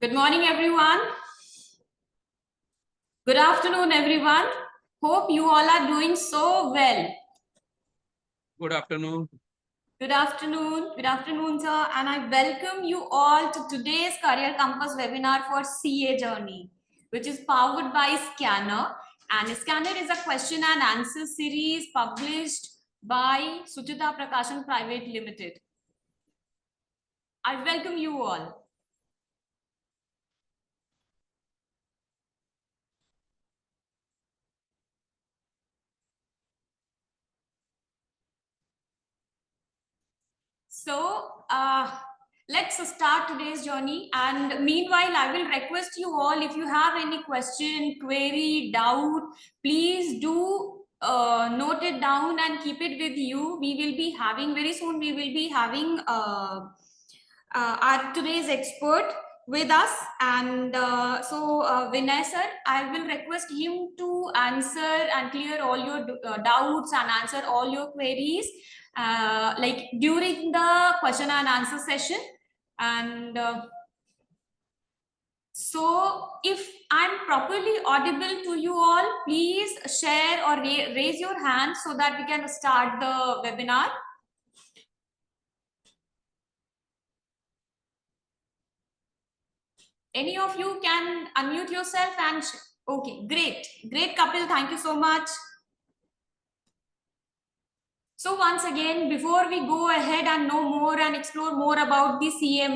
Good morning, everyone. Good afternoon, everyone. Hope you all are doing so well. Good afternoon. Good afternoon. Good afternoon, sir. And I welcome you all to today's Career Compass webinar for CA Journey, which is powered by Scanner. And Scanner is a question and answer series published by Suchita Prakashan Private Limited. I welcome you all. So let's start today's journey. And meanwhile, I will request you all, if you have any question, query, doubt, please do note it down and keep it with you. We will be having very soon, we will be having our today's expert with us. And Vinay sir, I will request him to answer and clear all your doubts and answer all your queries like during the question and answer session. And so if I'm properly audible to you all, please share or raise your hand so that we can start the webinar. Any of you can unmute yourself and okay, great Kapil, thank you so much. So once again, before we go ahead and know more and explore more about the CA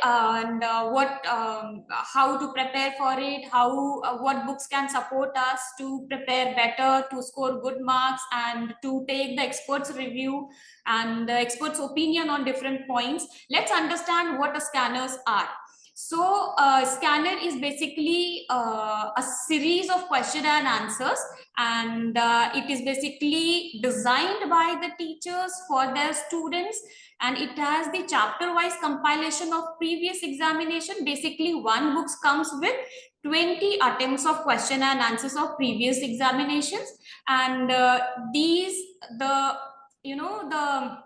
and how to prepare for it, what books can support us to prepare better, to score good marks, and to take the experts' review and the experts' opinion on different points, let's understand what the scanners are. So scanner is basically a series of question and answers, and it is basically designed by the teachers for their students, and it has the chapter wise compilation of previous examination. Basically one book comes with 20 attempts of question and answers of previous examinations, and the you know the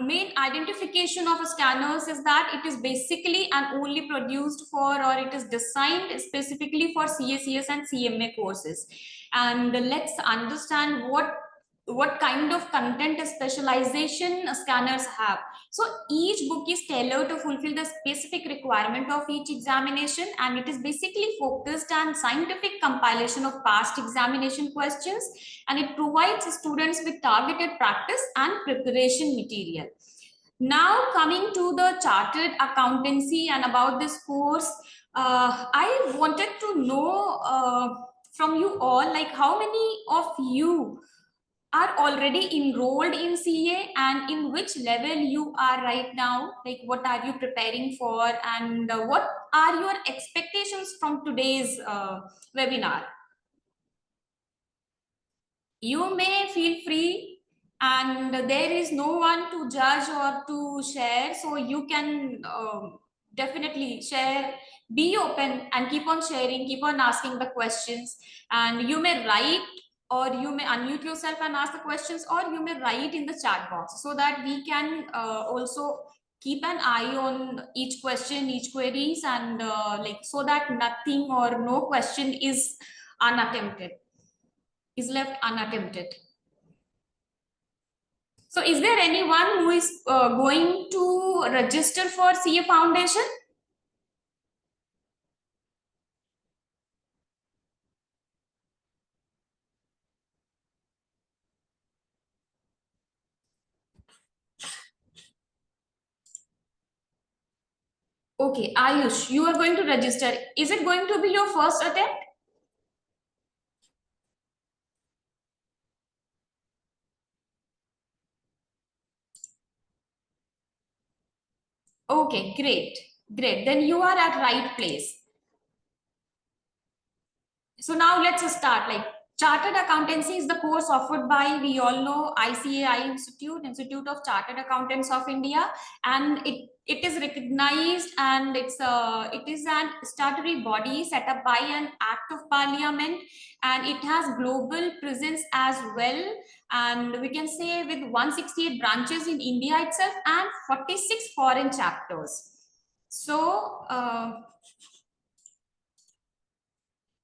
main identification of a scanners is that it is basically and only produced for, or it is designed specifically for CACS and CMA courses. And let's understand what kind of content specialization scanners have. So each book is tailored to fulfill the specific requirement of each examination, and it is basically focused on scientific compilation of past examination questions, and it provides students with targeted practice and preparation material. Now coming to the chartered accountancy and about this course, I wanted to know from you all, like how many of you are already enrolled in CA, and in which level you are right now, like what are you preparing for, and what are your expectations from today's webinar. You may feel free, and there is no one to judge or to share, so you can definitely share, be open and keep on sharing, keep on asking the questions. And you may write, or you may unmute yourself and ask the questions, or you may write in the chat box, so that we can also keep an eye on each question, each queries, and like so that nothing or no question is left unattempted. So is there anyone who is going to register for CA Foundation? Okay, Ayush, you are going to register. Is it going to be your first attempt? Okay, great. Then you are at right place. So now let's start. Like, Chartered Accountancy is the course offered by, we all know, ICAI Institute of Chartered Accountants of India, and it is recognized, and it is an statutory body set up by an act of parliament, and it has global presence as well. And we can say with 168 branches in India itself and 46 foreign chapters. So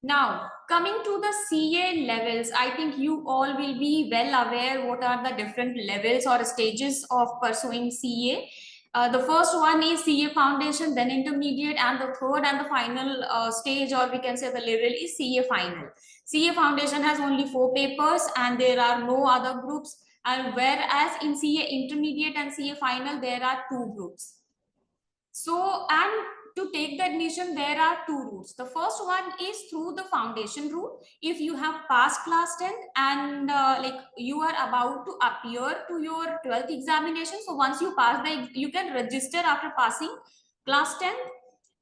now, coming to the CA levels, I think you all will be well aware what are the different levels or stages of pursuing CA. The first one is CA foundation, then intermediate, and the third and the final stage, or we can say the level, is CA final. CA foundation has only 4 papers and there are no other groups. And whereas in CA intermediate and CA final, there are 2 groups. So, and to take the admission, there are 2 routes. The first one is through the foundation route. If you have passed class 10 and like you are about to appear to your 12th examination, so once you pass you can register after passing class 10,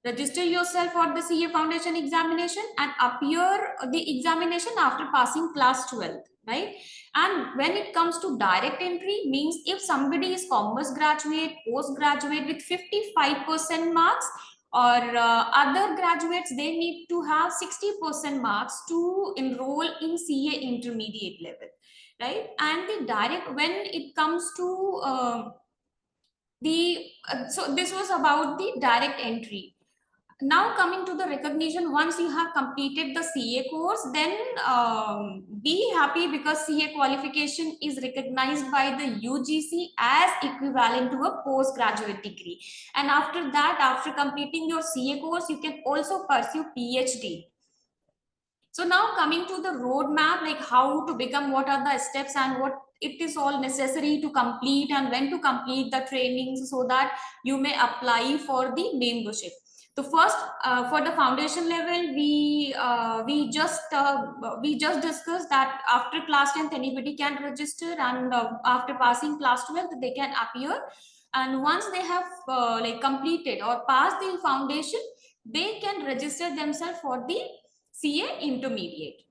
register yourself for the CA foundation examination and appear the examination after passing class 12, right? And when it comes to direct entry, means if somebody is commerce graduate, postgraduate with 55% marks, or other graduates, they need to have 60% marks to enroll in CA intermediate level, right? And the direct, when it comes to so this was about the direct entry. Now coming to the recognition, once you have completed the CA course, then be happy because CA qualification is recognized by the UGC as equivalent to a postgraduate degree. And after that, after completing your CA course, you can also pursue PhD. So now coming to the roadmap, like how to become, what are the steps and what it is all necessary to complete and when to complete the trainings so that you may apply for the membership. So first, for the foundation level, we just discussed that after class 10th, anybody can register, and after passing class 12th, they can appear. And once they have like completed or passed the foundation, they can register themselves for the CA intermediate.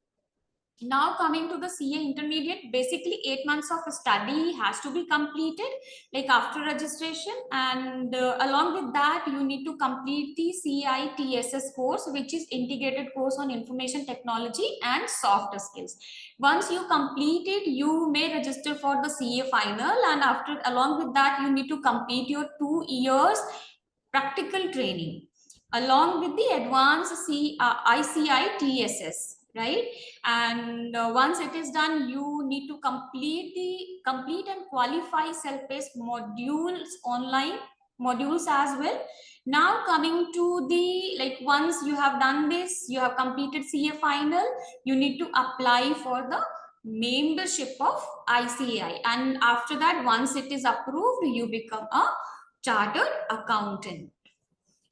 Now coming to the CA intermediate, basically 8 months of study has to be completed like after registration, and along with that you need to complete the CITSS course, which is integrated course on information technology and soft skills. Once you complete it, you may register for the CA final, and after, along with that, you need to complete your 2 years practical training along with the advanced ICITSS, right? And once it is done, you need to complete and qualify self-paced modules, online modules as well. Now coming to the, like, once you have done this, you have completed CA final, you need to apply for the membership of ICAI, and after that, once it is approved, you become a chartered accountant.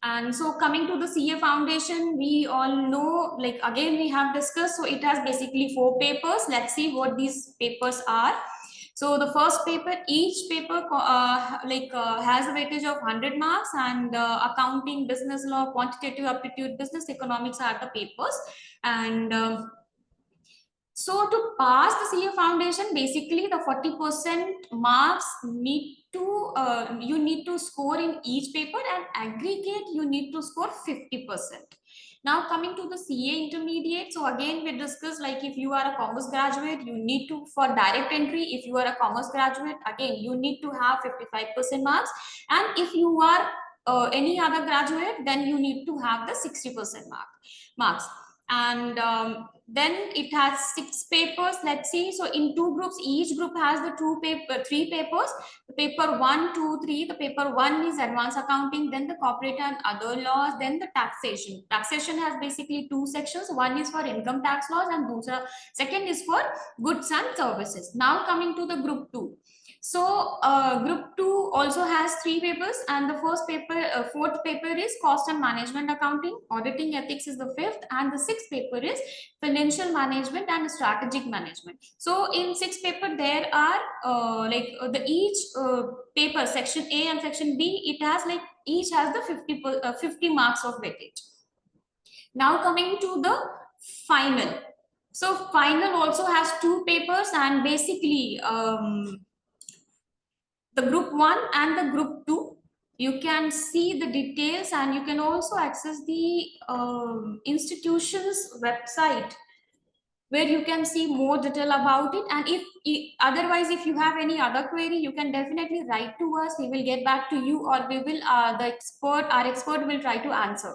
And so coming to the CA foundation, we all know, like again, we have discussed, so it has basically 4 papers. Let's see what these papers are. So the first paper, each paper has a weightage of 100 marks, and accounting, business law, quantitative aptitude, business economics are the papers. And so to pass the CA foundation, basically the 40% marks need to, you need to score in each paper, and aggregate you need to score 50%. Now coming to the CA intermediate, so again we discussed, like if you are a commerce graduate, you need to, for direct entry, if you are a commerce graduate, again you need to have 55% marks, and if you are any other graduate, then you need to have the 60% marks. And then it has 6 papers. Let's see, so in 2 groups, each group has the 3 papers. The paper 1, 2, 3. The paper 1 is advanced accounting, then the corporate and other laws, then the taxation. Taxation has basically 2 sections. One is for income tax laws, and second is for goods and services. Now coming to the group 2. So group 2 also has 3 papers, and the fourth paper is cost and management accounting. Auditing ethics is the 5th, and the 6th paper is financial management and strategic management. So in 6th paper, there are each paper, section A and section B, it has like each has the 50 marks of weightage. Now coming to the final. So final also has 2 papers, and basically the group 1 and the group 2, you can see the details, and you can also access the institution's website, where you can see more detail about it. And otherwise, if you have any other query, you can definitely write to us. We will get back to you, or we will our expert will try to answer.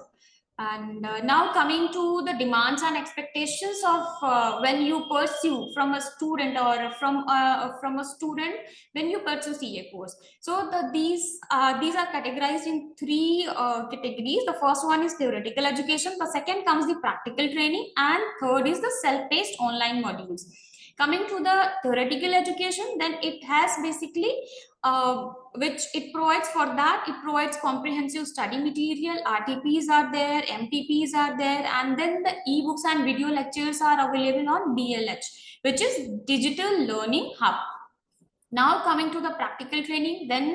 And now coming to the demands and expectations of when you pursue from a student, or from a student when you pursue CA course. So these are categorized in three categories. The first one is theoretical education, the second comes the practical training, and third is the self-paced online modules. Coming to the theoretical education, then it has basically which it provides for that. It provides comprehensive study material, RTPs are there, MTPs are there, and then the ebooks and video lectures are available on DLH, which is Digital Learning Hub. Now coming to the practical training, then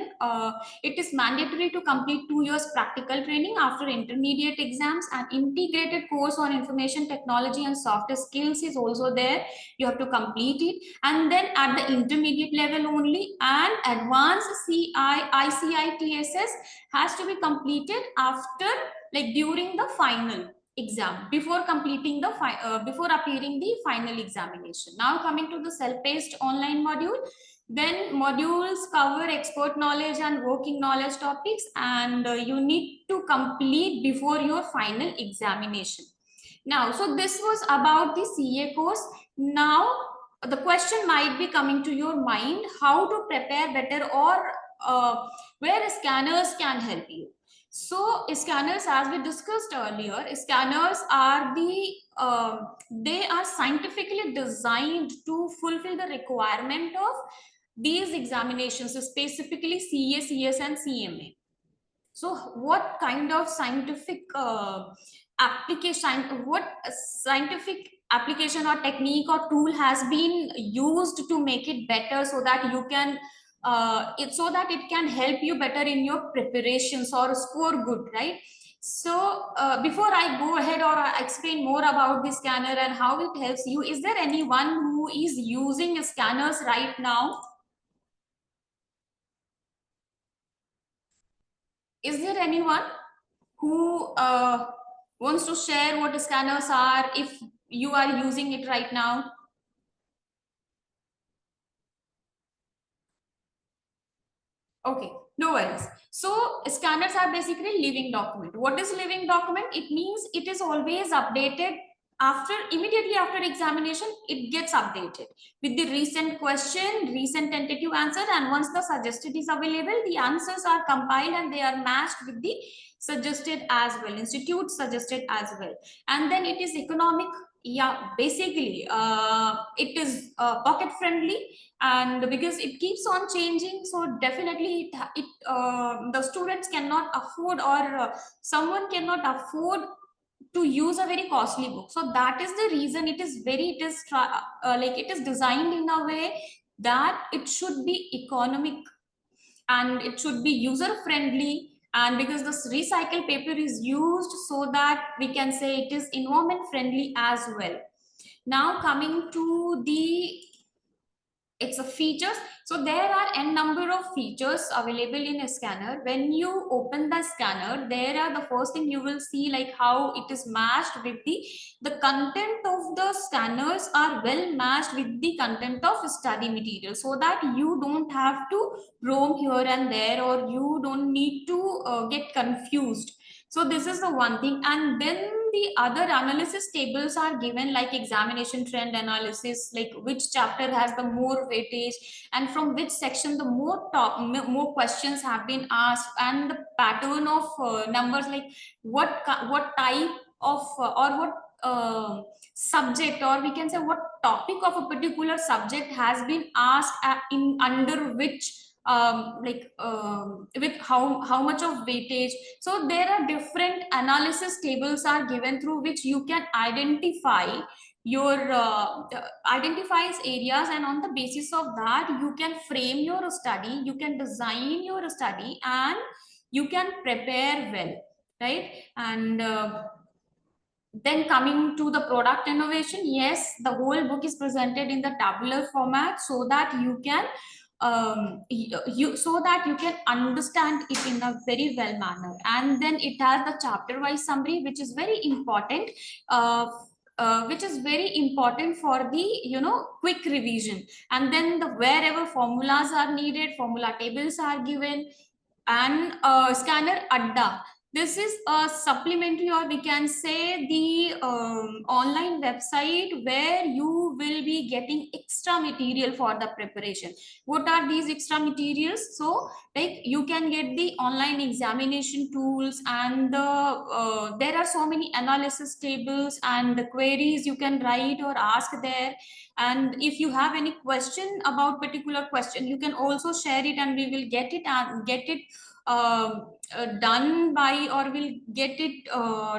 it is mandatory to complete 2 years practical training after intermediate exams. And integrated course on information technology and software skills is also there. You have to complete it. And then at the intermediate level only, and advanced ICITSS has to be completed after, like during the final exam, before completing the before appearing the final examination. Now coming to the self-paced online module, then modules cover expert knowledge and working knowledge topics, and you need to complete before your final examination. Now, so this was about the CA course. Now, the question might be coming to your mind, how to prepare better, or where scanners can help you. So scanners, as we discussed earlier, scanners are they are scientifically designed to fulfill the requirement of these examinations, specifically CA, CS, and CMA. So what kind of scientific scientific application or technique or tool has been used to make it better, so that you can so that it can help you better in your preparations or score good, right? So before I go ahead or I explain more about the scanner and how it helps you, is there anyone who is using scanners right now? Is there anyone who wants to share what scanners are, if you are using it right now? Okay, no worries. So scanners are basically living document. What is living document? It means it is always updated immediately after examination. It gets updated with the recent question, recent tentative answer, and once the suggested is available, the answers are compiled and they are matched with the suggested as well, institute suggested as well. And then it is economic. Yeah, basically it is pocket friendly, and because it keeps on changing, so definitely the students cannot afford, or someone cannot afford to use a very costly book. So that is the reason it is like it is designed in a way that it should be economic, and it should be user friendly. And because this recycled paper is used, so that we can say it is environment friendly as well. Now coming to the it's a features. So there are n number of features available in a scanner. When you open the scanner, there are the first thing you will see, like how it is matched with the content of the scanners are well matched with the content of study material, so that you don't have to roam here and there, or you don't need to get confused. So this is the one thing. And then the other analysis tables are given, like examination trend analysis, like which chapter has the more weightage, and from which section the more questions have been asked, and the pattern of numbers, like what type of or what subject, or we can say what topic of a particular subject has been asked in under which with how much of weightage. So there are different analysis tables are given, through which you can identify your identifies areas, and on the basis of that you can frame your study, you can design your study, and you can prepare well, right? And then coming to the product innovation, yes, the whole book is presented in the tabular format, so that you can you so that you can understand it in a very well manner. And then it has the chapter wise summary, which is very important, uh, which is very important for the quick revision. And then the wherever formulas are needed, formula tables are given. And Scanner Adda, this is a supplementary, or we can say the online website where you will be getting extra material for the preparation. What are these extra materials? So like you can get the online examination tools, and there are so many analysis tables and the queries you can write or ask there. And if you have any question about particular question, you can also share it, and we will get it and get it done by, or will get it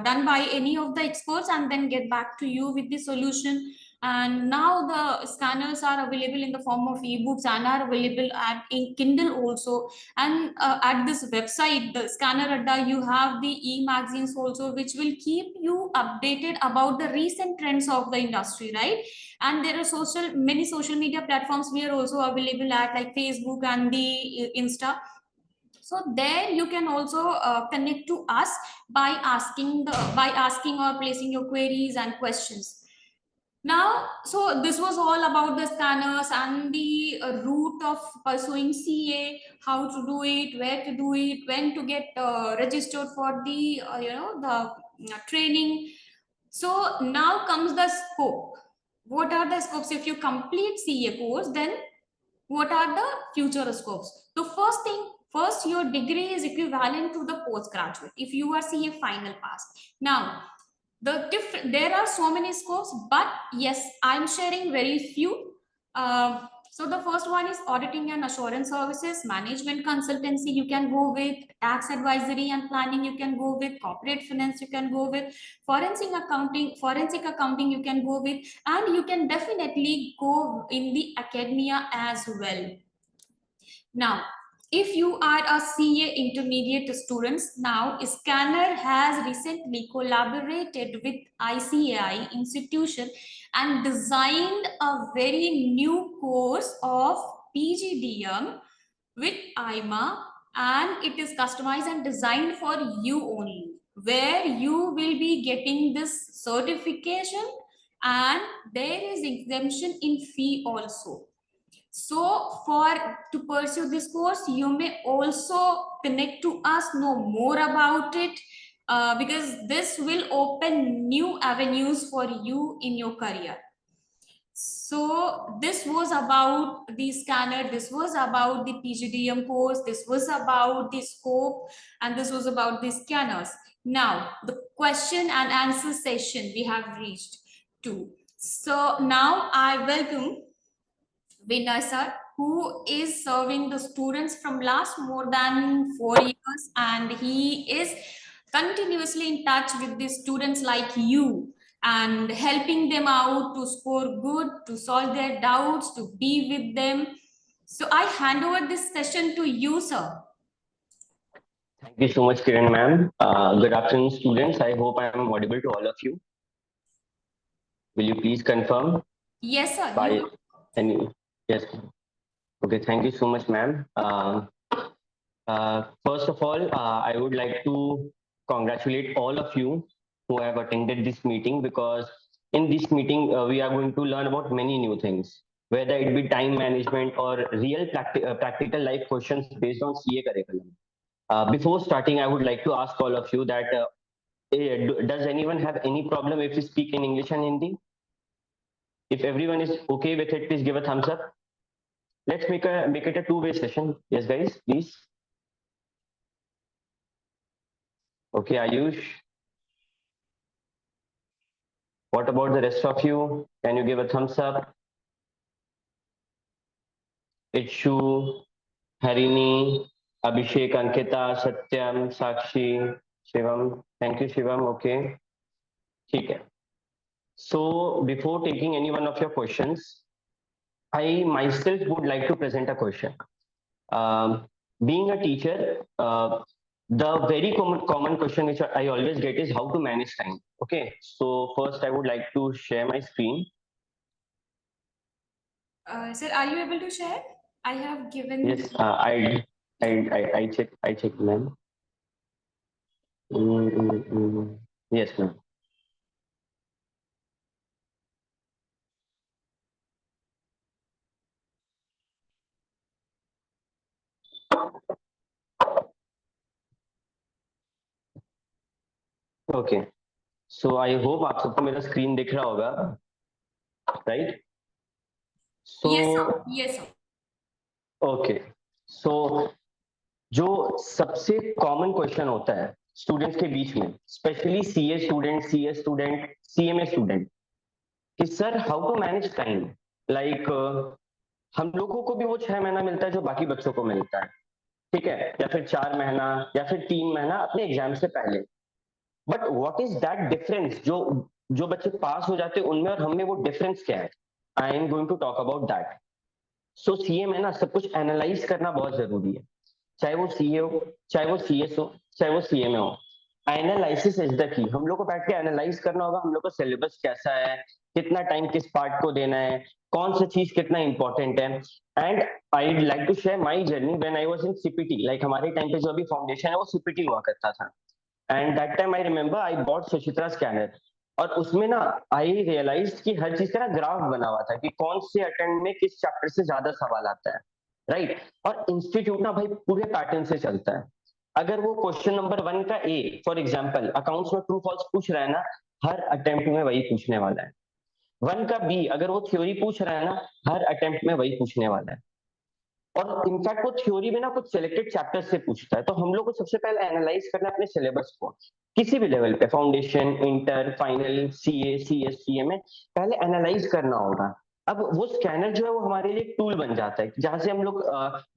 done by any of the experts, and then get back to you with the solution. And now the scanners are available in the form of ebooks and are available in Kindle also. And at this website, the Scanner Adda, you have the e-magazines also, which will keep you updated about the recent trends of the industry, right? And there are many social media platforms we are also available at, like Facebook and the Insta. So there you can also connect to us by asking or placing your queries and questions. Now, so this was all about the scanners and the route of pursuing CA, how to do it, where to do it, when to get registered for the training. So now comes the scope. What are the scopes? If you complete CA course, then what are the future scopes? The first thing, first your degree is equivalent to the postgraduate if you are CA final pass. Now there are so many scopes, but yes, I'm sharing very few. So the first one is auditing and assurance services, management consultancy, you can go with tax advisory and planning, you can go with corporate finance, you can go with forensic accounting, you can go with, and you can definitely go in the academia as well. Now, if you are a CA intermediate students, now Scanner has recently collaborated with ICAI institution and designed a very new course of PGDM with IMA, and it is customized and designed for you only, where you will be getting this certification, and there is exemption in fee also. So to pursue this course, you may also connect to us, know more about it, because this will open new avenues for you in your career. So this was about the scanner, this was about the PGDM course, this was about the scope, and this was about the scanners. Now, the question and answer session we have reached to. So now I welcome Vinay sir, who is serving the students from last more than 4 years, and he is continuously in touch with the students like you and helping them out to score good, to solve their doubts, to be with them. So I hand over this session to you, sir. Thank you so much, Kiran ma'am. Good afternoon, students. I hope I am audible to all of you. Will you please confirm? Yes, sir. Yes. Okay, thank you so much, ma'am. First of all, I would like to congratulate all of you who have attended this meeting, because in this meeting, we are going to learn about many new things, whether it be time management or real practical life questions based on CA curriculum. Before starting, I would like to ask all of you that does anyone have any problem if we speak in English and Hindi? If everyone is okay with it, please give a thumbs up. Let's make it a two-way session. Yes, guys, please. Okay, Ayush. What about the rest of you? Can you give a thumbs up? Ichu, Harini, Abhishek, Ankita, Satyam, Sakshi, Shivam. Thank you, Shivam. Okay. Okay. So before taking any one of your questions, I myself would like to present a question. Being a teacher, the very common question which I always get is how to manage time. Okay, so first I would like to share my screen. Sir, are you able to share? I have given. Yes, I checked, ma'am. Yes, ma'am. Okay, so I hope आप सबको मेरा screen दिख रहा होगा, right? So Yes, sir. Yes, sir. Okay, so जो सबसे common question होता है स्टूडेंट्स के बीच में, specially CA student, CS student, CMA student, कि sir how to manage time. Like हम लोगों को भी वो 6 महीना मिलता है जो बाकी बच्चों को मिलता है, ठीक है, या फिर 4 महीना या फिर 3 महीना अपने एग्जाम से पहले। But what is that difference जो जो बच्चे पास हो जाते हैं उनमें और हम में, वो डिफरेंस क्या है? I am going to talk about that. So CA में ना सब कुछ एनालाइज करना बहुत जरूरी है, चाहे वो सीए हो, चाहे वो सीएस हो, चाहे वो सीएमए हो। Analysis is the key. हम लोग को बैठ के एनालाइज करना होगा, हम लोग का सिलेबस कैसा है, कितना टाइम किस पार्ट को देना है, कौन सी चीज कितना इंपॉर्टेंट है। And I like to share my journey when I was in CPT. Like हमारे टाइम पे जो अभी फाउंडेशन है वो सीपीटी हुआ करता था, and that time I remember I bought Suchitra scanner. और उसमें ना आई रियलाइज कि हर चीज का ना ग्राफ बना हुआ था कि कौन से अटेम्प्ट में किस चैप्टर से ज्यादा सवाल आता है, राइट? और इंस्टीट्यूट ना भाई पूरे पैटर्न से चलता है। अगर वो क्वेश्चन नंबर 1 का ए फॉर एग्जांपल अकाउंट्स में ट्रू फॉल्स पूछ रहा है ना, हर अटेम्प्ट में वही पूछने वाला है। 1 का बी अगर वो थ्योरी पूछ रहा है ना, हर अटेम्प्ट में वही पूछने वाला है। और इनफैक्ट वो थ्योरी में ना कुछ सिलेक्टेड चैप्टर से पूछता है। तो हम लोग को सबसे पहले एनालाइज करना है अपने सिलेबस को, किसी भी लेवल पे, foundation, inter, final, CA, CS, CMA, पहले एनालाइज करना होगा। अब वो स्कैनर जो है वो हमारे लिए टूल बन जाता है जहां से हम लोग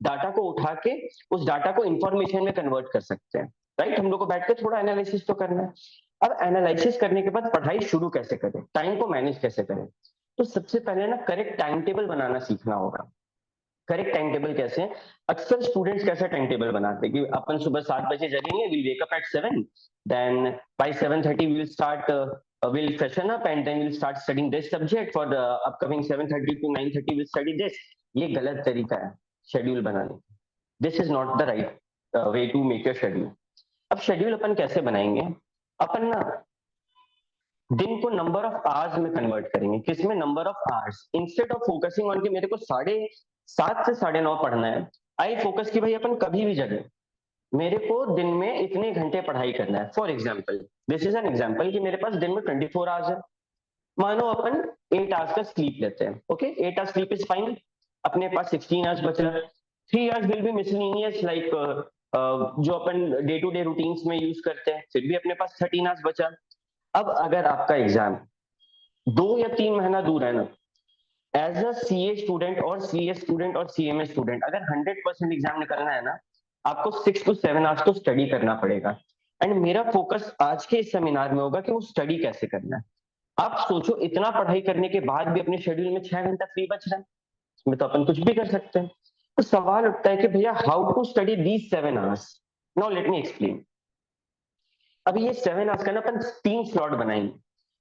डाटा को उठा के उस डाटा को इंफॉर्मेशन में कन्वर्ट कर सकते हैं, राइट? हम लोग को बैठ के थोड़ा एनालिसिस तो करना है। अब एनालिसिस करने के बाद पढ़ाई शुरू कैसे करें, टाइम को मैनेज कैसे करें? तो सबसे पहले ना करेक्ट टाइम टेबल बनाना सीखना होगा। करेक्ट टाइम टेबल कैसे है? अक्सर स्टूडेंट्स कैसा टाइम टेबल बनाते हैं कि अपन सुबह 7 बजे जगेंगे, we wake up at 7, then by 7:30 we will start, we'll freshen up and then we'll start studying this subject for the upcoming 7:30 to 9:30 we'll study this। ये गलत तरीका है शेड्यूल बनाने। This is not the right way to make your schedule. अब schedule अपन कैसे बनाएंगे? अपन ना दिन को नंबर ऑफ आवर्स में कन्वर्ट करेंगे। किसमें? Number of hours. Instead of focusing on कि मेरे को 7:30 से 9:30 पढ़ना है, आई फोकस कि भाई अपन कभी भी जगह, मेरे को दिन में इतने घंटे पढ़ाई करना है। For example, this is an example कि मेरे पास दिन में 24 आवर्स है। मानो अपन 8 आवर्स का स्लीप लेते हैं, okay, 8 hours sleep is fine, अपने पास 16 आवर्स बचा। 3 hours will be miscellaneous, like जो अपन डे टू डे रूटीन्स में यूज करते हैं, फिर भी अपने पास 13 आवर्स बचा। अब अगर आपका एग्जाम 2 या 3 महीना दूर है ना, एज अ सीए स्टूडेंट और सीएस स्टूडेंट और सीएमए स्टूडेंट, अगर 100% एग्जाम निकलना है ना, आपको 6 to 7 आवर्स तो स्टडी करना पड़ेगा। एंड मेरा फोकस आज के इस सेमिनार में होगा कि वो स्टडी कैसे करना है। आप सोचो, इतना पढ़ाई करने के बाद भी अपने शेड्यूल में 6 घंटा फ्री बच रहा है, इसमें तो अपन कुछ भी कर सकते हैं। तो सवाल उठता है कि भैया how to study these 7 hours? Now let me explain. अभी ये 7 आवर्स का ना अपन 3 स्लॉट बनाएंगे।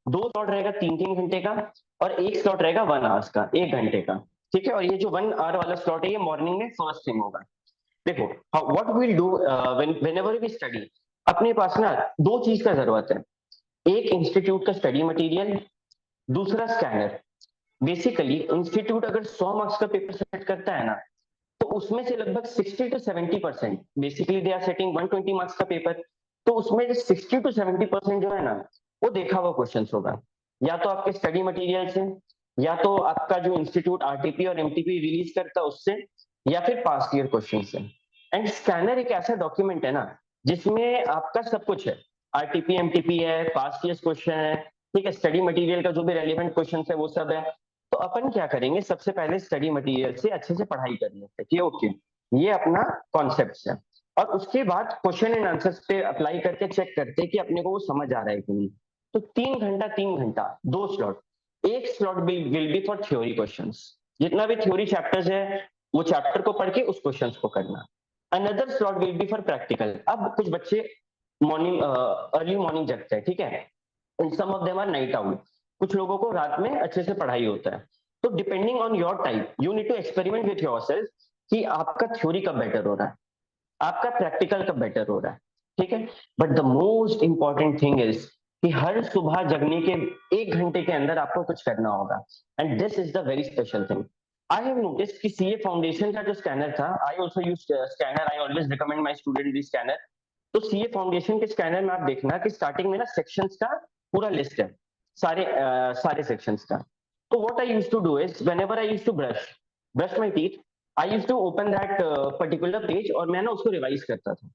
2 स्लॉट रहेगा 3-3 घंटे का, और 1 स्लॉट रहेगा 1 आवर्स का, 1 घंटे का, ठीक है? और ये जो 1 आवर वाला स्लॉट है ये मॉर्निंग में फर्स्ट थिंग होगा। देखो what we will do whenever we study, अपने पास ना 2 चीज का जरूरत है। एक इंस्टीट्यूट का स्टडी मटेरियल, दूसरा स्कैनर। बेसिकली इंस्टीट्यूट अगर 100 मार्क्स का पेपर सेट करता है ना, तो उसमें से लगभग 60 to 70%, basically they are setting 120 marks का पेपर, तो उसमें 60 to 70% जो है ना, वो देखा हुआ क्वेश्चन होगा, या तो आपके स्टडी मटेरियल से, या तो आपका जो इंस्टीट्यूट आरटीपी और एमटीपी रिलीज करता है उससे, या फिर पास्ट ईयर क्वेश्चन से। एंड स्कैनर एक ऐसा डॉक्यूमेंट है ना जिसमें आपका सब कुछ है, आरटीपी एमटीपी है, पास्ट ईयर क्वेश्चन है, ठीक है, स्टडी मटेरियल का जो भी रेलिवेंट क्वेश्चन है वो सब है। तो अपन क्या करेंगे, सबसे पहले स्टडी मटेरियल से अच्छे से पढ़ाई कर लेते हैं कि ओके ये अपना कॉन्सेप्ट है, और उसके बाद क्वेश्चन एंड आंसर्स पे अप्लाई करके चेक करते हैं कि अपने को वो समझ आ रहा है कि नहीं। तो 3 घंटा 2 स्लॉट। एक slot will be for theory questions, जितना भी थ्योरी चैप्टर्स है वो चैप्टर को पढ़ के उस क्वेश्चंस को करना। Another slot will be for practical. अब कुछ बच्चे मॉर्निंग अर्ली मॉर्निंग जगते हैं, ठीक है, some of them are night out, कुछ लोगों को रात में अच्छे से पढ़ाई होता है। तो depending on your type you need to experiment with yourself कि आपका थ्योरी कब बेटर हो रहा है, आपका प्रैक्टिकल कब बेटर हो रहा है, ठीक है। But the most important thing is कि हर सुबह जगने के 1 घंटे के अंदर आपको कुछ करना होगा, and this is the very special thing. I have notice कि सीए फाउंडेशन का जो स्कैनर था, I also use scanner, I always recommend my student this scanner. तो सीए फाउंडेशन के स्कैनर में आप देखना कि स्टार्टिंग में ना सेक्शंस का पूरा लिस्ट है, सारे सेक्शंस का। तो what I used to do is whenever I used to brush my teeth, I used to open that particular page और मैं ना उसको रिवाइज करता था।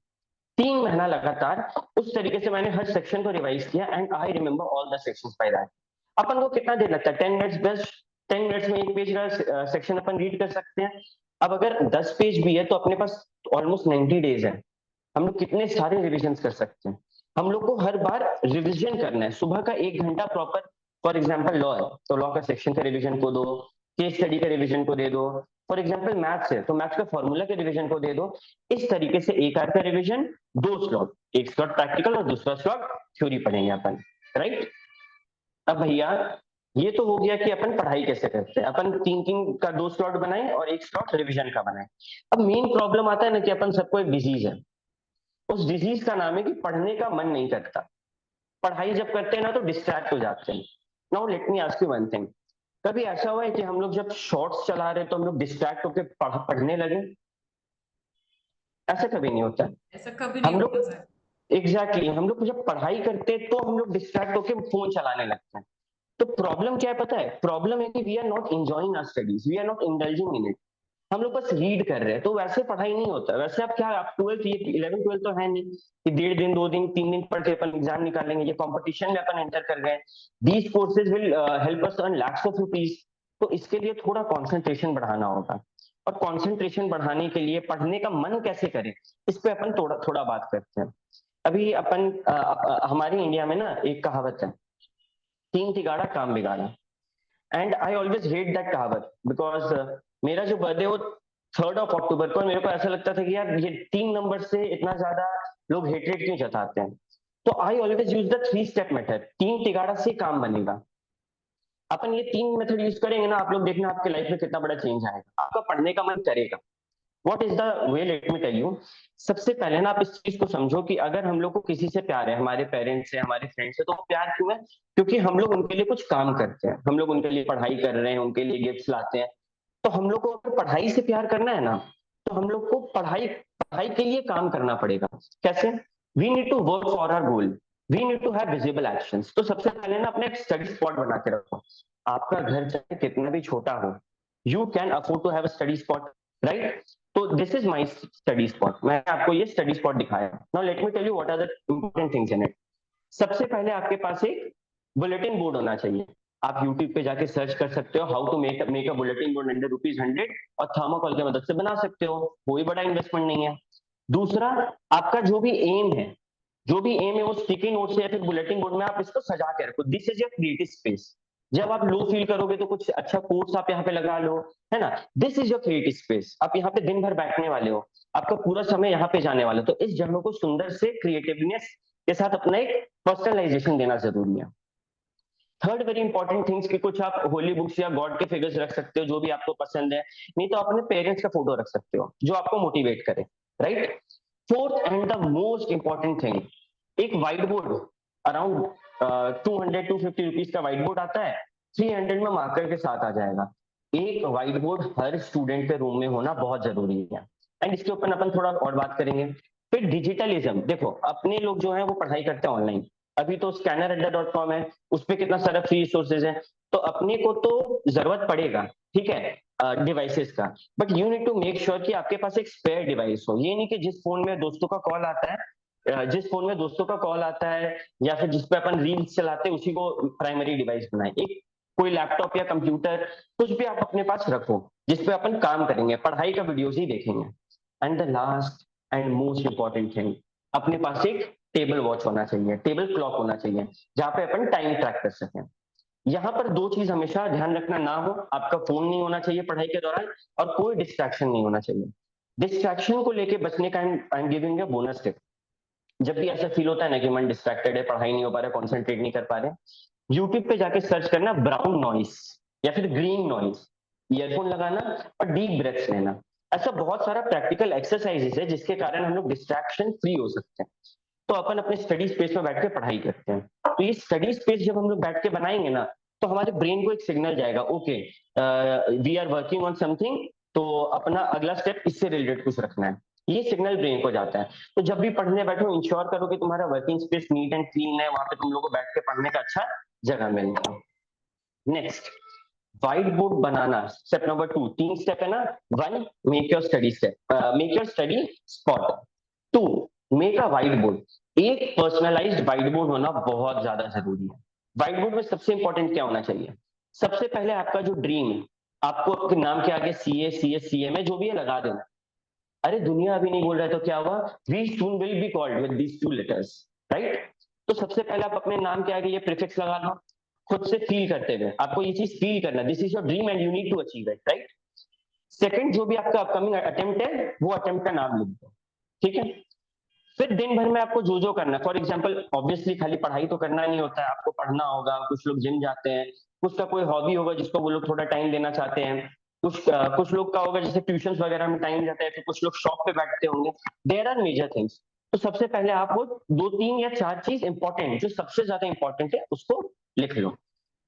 3 महीना लगातार उस तरीके से मैंने हर सेक्शन को रिवाइज किया, and I remember all the sections by that. अपन को कितना देर लगता है, 10 मिनट्स, बस 10 मिनट्स में एक पेज का सेक्शन अपन रीड कर सकते हैं। अब अगर 10 पेज भी है तो अपने पास ऑलमोस्ट 90 डेज है, हम लोग कितने सारे रिविजन कर सकते हैं। हम लोग को हर बार रिविजन करना है, सुबह का 1 घंटा प्रॉपर। फॉर एग्जाम्पल लॉ है तो लॉ का सेक्शन का रिविजन को दो, केस स्टडी के रिविजन को दे दो। फॉर एग्जाम्पल मैथ्स है तो मैथ्स का फॉर्मूला के रिविजन को दे दो। इस तरीके से एक आर का रिविजन, 2 स्लॉट, एक स्लॉट प्रैक्टिकल और दूसरा स्लॉट थ्योरी पढ़ेंगे अपन, राइट। अब भैया ये तो हो गया कि अपन पढ़ाई कैसे करते हैं, अपन 3-3 का 2 स्लॉट बनाए और एक स्लॉट रिविजन का बनाए। अब मेन प्रॉब्लम आता है ना कि अपन सबको एक डिजीज है, उस डिजीज का नाम है कि पढ़ने का मन नहीं करता। पढ़ाई जब करते हैं ना तो डिस्ट्रैक्ट हो जाते हैं। Now let me ask you one thing, कभी ऐसा हुआ है कि हम लोग जब शॉर्ट्स चला रहे तो हम लोग डिस्ट्रैक्ट होकर पढ़ने लगे? ऐसा कभी नहीं होता। ऐसा कभी हम नहीं लोग होता सर। एग्जैक्टली हम लोग जब पढ़ाई करते हैं तो हम लोग डिस्ट्रैक्ट होकर फोन चलाने लगते हैं। तो प्रॉब्लम क्या है पता है? प्रॉब्लम है कि we are not enjoying our studies, we are not indulging in it. हम लोग बस रीड कर रहे हैं, तो वैसे पढ़ाई नहीं होता। वैसे आप क्या, आप 12th, ये 11th 12th तो है नहीं कि 1.5 दिन 2 दिन 3 दिन पढ़ के अपन एग्जाम निकालेंगे। ये कंपटीशन में अपन एंटर कर गए। These courses will help us earn lakhs of rupees। तो इसके लिए थोड़ा कंसंट्रेशन बढ़ाना होगा, और कंसंट्रेशन बढ़ाने के लिए पढ़ने का मन कैसे करें, इस पे अपन थोड़ा थोड़ा बात करते हैं। अभी अपन हमारी इंडिया में ना एक कहावत है, 3 तिगाड़ा काम बिगाड़ा। And I always hate that कहावत, बिकॉज मेरा जो बर्थडे वो 3rd of October को, मेरे को ऐसा लगता था कि यार ये 3 नंबर से इतना ज्यादा लोग हेटरेट क्यों जताते हैं। तो I always use the 3 step method, 3 तिगाड़ा से काम बनेगा। अपन ये 3 मेथड यूज करेंगे ना, आप लोग देखना आपके लाइफ में कितना बड़ा चेंज आएगा, आपका पढ़ने का मन करेगा। What is the way, let me tell you. सबसे पहले ना आप इस चीज को समझो कि अगर हम लोग को किसी से प्यार है, हमारे पेरेंट्स से, हमारे फ्रेंड्स से, तो प्यार क्यों है? क्योंकि हम लोग उनके लिए कुछ काम करते हैं, हम लोग उनके लिए पढ़ाई कर रहे हैं, उनके लिए गिफ्ट्स लाते हैं। तो हम लोग को अगर पढ़ाई से प्यार करना है ना, तो हम लोग को पढ़ाई पढ़ाई के लिए काम करना पड़ेगा। कैसे? We need to work for our goal, we need to have visible actions. तो सबसे पहले ना अपने एक स्टडी स्पॉट बना के रखो। आपका घर चाहे कितना भी छोटा हो, you can afford to have a study spot, right. तो this is my study spot, मैंने आपको ये स्टडी स्पॉट दिखाया। Now let me tell you what are the important things in it. सबसे पहले आपके पास एक बुलेटिन बोर्ड होना चाहिए। आप YouTube पे जाके सर्च कर सकते हो how to make a bulletin board under ₹100, और थर्माकोल की मदद से बना सकते हो, कोई बड़ा इन्वेस्टमेंट नहीं है। दूसरा, आपका जो भी एम है, वो स्टिकी नोट से या फिर बुलेटिन बोर्ड में आप इसको सजा के रखो। This is your creative space. जब आप लो फील करोगे तो कुछ अच्छा कोट्स आप यहाँ पे लगा लो, है ना। This is your creative space. आप यहाँ पे दिन भर बैठने वाले हो, आपका पूरा समय यहाँ पे जाने वाला है, तो इस जगह को सुंदर से क्रिएटिवनेस के साथ अपना एक पर्सनलाइजेशन देना जरूरी है। थर्ड वेरी इंपॉर्टेंट थिंग्स कि कुछ आप होली बुक्स या गॉड के फिगर्स रख सकते हो जो भी आपको पसंद है, नहीं तो अपने पेरेंट्स का फोटो रख सकते हो जो आपको मोटिवेट करे, right. Fourth and the most important thing, एक व्हाइट बोर्ड अराउंड 200-250 रुपीज का व्हाइट बोर्ड आता है, 300 में मार्कर के साथ आ जाएगा। एक व्हाइट बोर्ड हर स्टूडेंट के रूम में होना बहुत जरूरी है, एंड इसके ऊपर अपन थोड़ा और बात करेंगे। फिर डिजिटलिज्म, देखो अपने लोग जो है वो पढ़ाई करते हैं ऑनलाइन। अभी तो scanner.com है, उस पर कितना सारा फ्री रिसोर्सेज है, तो अपने को तो जरूरत पड़ेगा, ठीक है, डिवाइसेस का। But you need to make sure कि आपके पास एक स्पेयर डिवाइस हो। ये नहीं कि जिस फोन में दोस्तों का कॉल आता है, या फिर जिस पे अपन रील्स चलाते हैं उसी को प्राइमरी डिवाइस बनाए। एक कोई लैपटॉप या कंप्यूटर कुछ भी आप अपने पास रखो जिसपे अपन काम करेंगे, पढ़ाई का वीडियोस ही देखेंगे। And the last and most important thing, अपने पास एक टेबल वॉच होना चाहिए, टेबल क्लॉक होना चाहिए, जहां पे अपन टाइम ट्रैक कर सकें। यहाँ पर 2 चीज हमेशा ध्यान रखना, ना हो आपका फोन नहीं होना चाहिए पढ़ाई के दौरान, और कोई डिस्ट्रैक्शन नहीं होना चाहिए। डिस्ट्रैक्शन को लेके बचने का I am giving a bonus tip. जब भी ऐसा फील होता है ना कि मन डिस्ट्रैक्टेड है, पढ़ाई नहीं हो पा रहा, कॉन्सेंट्रेट नहीं कर पा रहे, यूट्यूब पे जाके सर्च करना ब्राउन नॉइस या फिर ग्रीन नॉइस, ईयरफोन लगाना और डीप ब्रेथ्स लेना। ऐसा बहुत सारा प्रैक्टिकल एक्सरसाइजेस है जिसके कारण हम लोग डिस्ट्रैक्शन फ्री हो सकते हैं। तो अपन अपने स्टडी स्पेस में बैठ के पढ़ाई करते हैं। तो ये स्टडी स्पेस जब हम लोग बैठ के बनाएंगे ना, तो हमारे ब्रेन को एक सिग्नल जाएगा, okay we are working on something, तो अपना अगला स्टेप इससे रिलेटेड कुछ रखना है। ये सिग्नल ब्रेन को जाता है। तो जब भी पढ़ने बैठो, इंश्योर करो कि तुम्हारा working space neat and clean है, वहां पे तुम लोग को बैठ के पढ़ने का अच्छा जगह मिल जाए। नेक्स्ट, व्हाइट बोर्ड बनाना, स्टेप नंबर 2। 3 स्टेप है ना। 1, make your study step, make your study spot. 2, make a white board. एक पर्सनलाइज्ड व्हाइट बोर्ड होना बहुत ज्यादा जरूरी है। व्हाइट बोर्ड में सबसे इंपॉर्टेंट क्या होना चाहिए? सबसे पहले आपका जो ड्रीम है, आपको आपके नाम के आगे सीए, सीएस, सीएमए जो भी है लगा देना। अरे दुनिया अभी नहीं बोल रहा है तो क्या हुआ? We soon will be called with these 2 letters, right? तो सबसे पहले आप अपने नाम के आगे ये प्रीफिक्स लगा लो, खुद से फील करते हुए। आपको ये चीज फील करना, this is your dream and you need to achieve it, right? Second, जो भी आपका अपकमिंग अटेम्प्ट है, वो अटेम्प्ट का नाम लिख दो, ठीक है? फिर दिन भर में आपको जो जो करना है, फॉर एग्जाम्पल ऑब्वियसली खाली पढ़ाई तो करना नहीं होता है, आपको पढ़ना होगा, कुछ लोग जिम जाते हैं, कुछ का कोई हॉबी होगा जिसको वो लोग थोड़ा टाइम देना चाहते हैं, कुछ लोग का होगा जैसे ट्यूशन वगैरह में टाइम जाता है, तो कुछ लोग शॉप पे बैठते होंगे। There are major things. तो सबसे पहले आप वो 2, 3 या 4 चीज इंपॉर्टेंट, जो सबसे ज्यादा इंपॉर्टेंट है उसको लिख लो।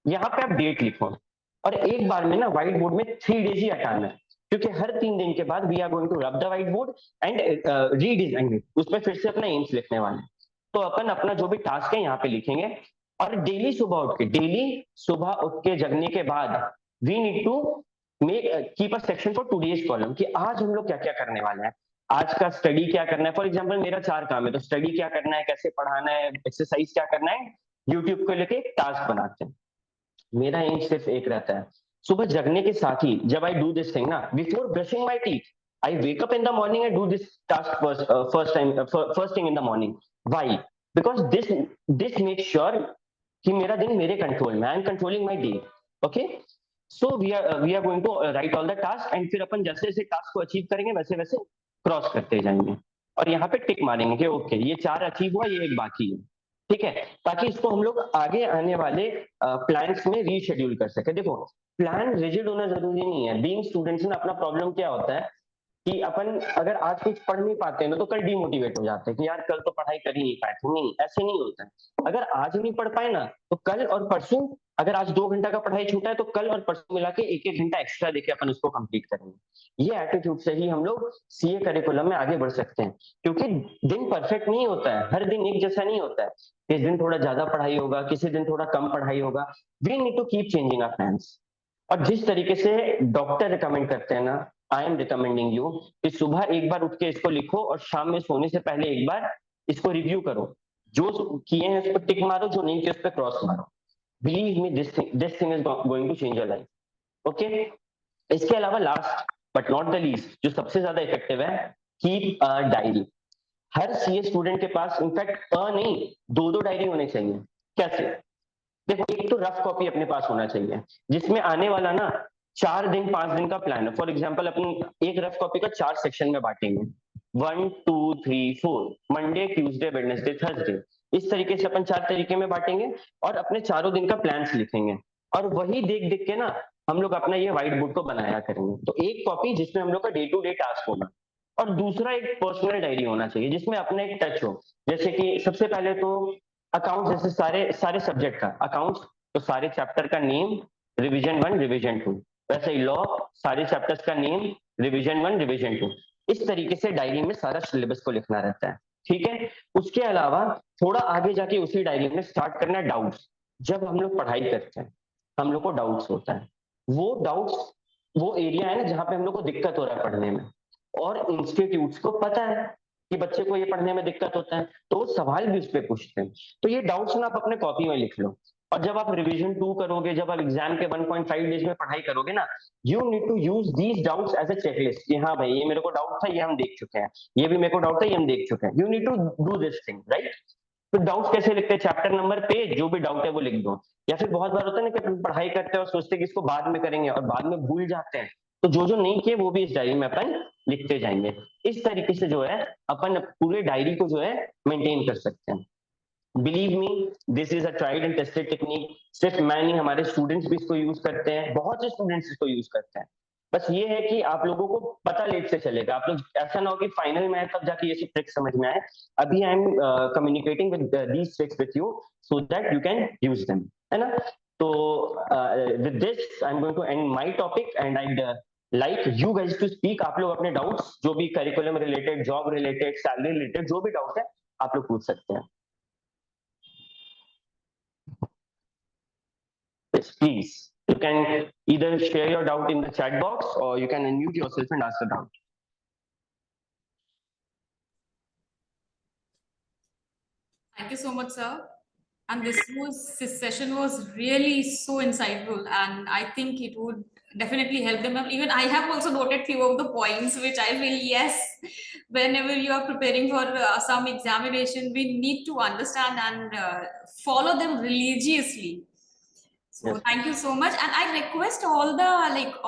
यहाँ पे आप डेट लिखो, और एक बार में ना व्हाइट बोर्ड में 3 डेज ही हटाना है, क्योंकि हर 3 दिन के बाद we are going to rub the white board and redesign it. उसमें फिर से अपना एम्स लिखने वाले हैं। तो अपन अपना जो भी टास्क है यहाँ पे लिखेंगे, और डेली सुबह उठ के जगने के बाद we need to make keep a section for today's column, कि आज हम लोग क्या क्या करने वाले हैं, आज का स्टडी क्या करना है। फॉर एग्जाम्पल मेरा 4 काम है, तो स्टडी क्या करना है, कैसे पढ़ाना है, एक्सरसाइज क्या करना है, यूट्यूब को लेके टास्क बनाते हैं। मेरा एम सिर्फ एक रहता है, सुबह जगने के साथ ही जब आई डू दिस थिंग ना, before brushing my teeth, I wake up in the morning and do this task first thing in the morning. Why? Because this make sure कि मेरा दिन मेरे कंट्रोल में, I am controlling my day. Okay, so we are going to write all the task, and फिर अपन जैसे जैसे task को अचीव करेंगे वैसे वैसे क्रॉस करते जाएंगे, और यहाँ पे टिक मारेंगे कि ओके ये 4 अचीव हुआ, ये एक बाकी है, ठीक है? ताकि इसको हम लोग आगे आने वाले प्लान्स में रीशेड्यूल कर सके। देखो, प्लान रिजिड होना जरूरी नहीं है। बीइंग स्टूडेंट्स में अपना प्रॉब्लम क्या होता है कि अपन अगर आज कुछ पढ़ नहीं पाते हैं ना, तो कल डिमोटिवेट हो जाते हैं कि यार कल तो पढ़ाई कर ही नहीं पाए थे। नहीं, ऐसे नहीं होता है। अगर आज नहीं पढ़ पाए ना, तो कल और परसों, अगर आज 2 घंटा का पढ़ाई छूटा है तो कल और परसों मिला के 1-1 घंटा एक्स्ट्रा देके अपन उसको कंप्लीट करेंगे। ये एटीट्यूड से ही हम लोग सीए करिकुलम में आगे बढ़ सकते हैं, क्योंकि दिन परफेक्ट नहीं होता है, हर दिन एक जैसा नहीं होता है। किसी दिन थोड़ा ज्यादा पढ़ाई होगा, किसी दिन थोड़ा कम पढ़ाई होगा। We need to keep changing our plans. और जिस तरीके से डॉक्टर रिकमेंड करते हैं ना, आई एम रिकमेंडिंग यू कि सुबह एक बार उठ के इसको लिखो, और शाम में सोने से पहले एक बार इसको रिव्यू करो। जो किए हैं उस पर टिक मारो, जो नहीं किए उस पर क्रॉस मारो। Believe me, this thing is going to change your life. Okay, इसके अलावा last but not the least, जो सबसे ज्यादा इफेक्टिव है, कीप अ डायरी। हर सीए स्टूडेंट के पास इनफैक्ट नहीं, 2-2 डायरी होने चाहिए। कैसे? देखो, एक तो रफ कॉपी अपने पास होना चाहिए, जिसमें आने वाला ना 4 दिन 5 दिन का प्लान है। फॉर एग्जाम्पल अपन एक रफ कॉपी का 4 सेक्शन में बांटेंगे, 1, 2, 3, 4, मंडे, ट्यूसडे, वेडनेसडे, थर्सडे। इस तरीके से अपन 4 तरीके में बांटेंगे, और अपने चारों दिन का प्लान लिखेंगे, और वही देख देख के ना हम लोग अपना ये व्हाइट बोर्ड को बनाया करेंगे। तो एक कॉपी जिसमें हम लोग का डे टू डे टास्क होगा, और दूसरा एक पर्सनल डायरी होना चाहिए जिसमें अपना एक टच हो। जैसे कि सबसे पहले तो अकाउंट्स, जैसे सारे सारे सब्जेक्ट का अकाउंट्स, तो सारे चैप्टर का नेम, रिवीजन 1, रिवीजन 2। वैसे ही लॉ, सारे चैप्टर्स का नेम, रिवीजन 1, रिवीजन 2। इस तरीके से डायरी में सारा सिलेबस को लिखना रहता है, ठीक है? उसके अलावा थोड़ा आगे जाके उसी डायरी में स्टार्ट करना डाउट्स। जब हम लोग पढ़ाई करते हैं, हम लोग को डाउट्स होता है। वो डाउट्स, वो एरिया है ना जहाँ पे हम लोग को दिक्कत हो रहा है पढ़ने में, और इंस्टीट्यूट्स को पता है कि बच्चे को ये पढ़ने में दिक्कत होता है, तो वो सवाल भी उस पर पूछते हैं। तो ये डाउट्स ना आप अपने कॉपी में लिख लो, और जब आप रिवीजन 2 करोगे, जब आप एग्जाम के 1.5 डेज में पढ़ाई करोगे ना, you need to use these doubts as a checklist, कि हाँ भाई ये मेरे को डाउट था, ये हम देख चुके हैं, ये भी मेरे को डाउट था, ये हम देख चुके हैं। You need to do this thing, right? तो डाउट्स कैसे लिखते हैं? चैप्टर नंबर पे जो भी डाउट है वो लिख दो। या फिर बहुत बार होता है ना कि पढ़ाई करते हैं और सोचते हैं कि इसको बाद में करेंगे, और बाद में भूल जाते हैं, तो जो जो नहीं किए वो भी इस डायरी में अपन लिखते जाएंगे। इस तरीके से जो है अपन पूरे डायरी को जो है मेंटेन कर सकते हैं। Believe me, this is a tried and tested technique. सिर्फ मैं नहीं, हमारे स्टूडेंट्स भी इसको यूज करते हैं, बहुत से स्टूडेंट्स इसको यूज करते हैं। बस ये है कि आप लोगों को पता लेट से चलेगा, आप लोग ऐसा ना हो कि फाइनल में तब जाके ये सब ट्रिक्स समझ में आए। अभी I am communicating with these tricks with you so that you can use them, है ना। तो with this I am going to end my topic and I like you guys to speak. आप लोग अपने डाउट्स जो भी curriculum related, job related, salary related, जो भी डाउट है आप लोग पूछ सकते हैं। Yes, please. You can either share your doubt in the chat box or you can unmute yourself and ask the doubt. Thank you so much, sir. And this session was really so insightful, and I think it would definitely help them. Even I have also noted few of the points which I feel, yes, whenever you are preparing for some examination, we need to understand and follow them religiously. So Yes. thank you so much, and I request all the